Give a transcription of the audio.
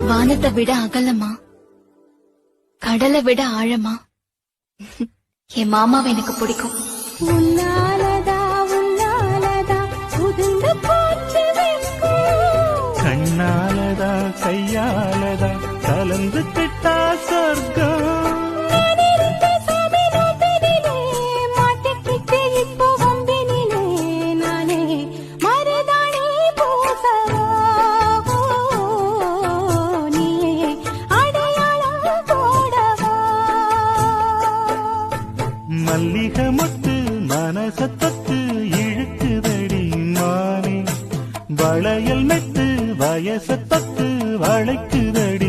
வானத்தை விட அகலமா, கடலை விட ஆழமா என் மாமாவை எனக்கு பிடிக்கும். உன்னாலதா உன்னாலதா உதிர்ந்து போச்சு கண்ணாலதா கையாலதா கலந்து கிட்டா சொர்க்கம். மல்லிகை முத்து மனசத்தத்து இழுக்குதடி மானே, வளையல் மெத்து வயசத்தத்து வளைக்குதடி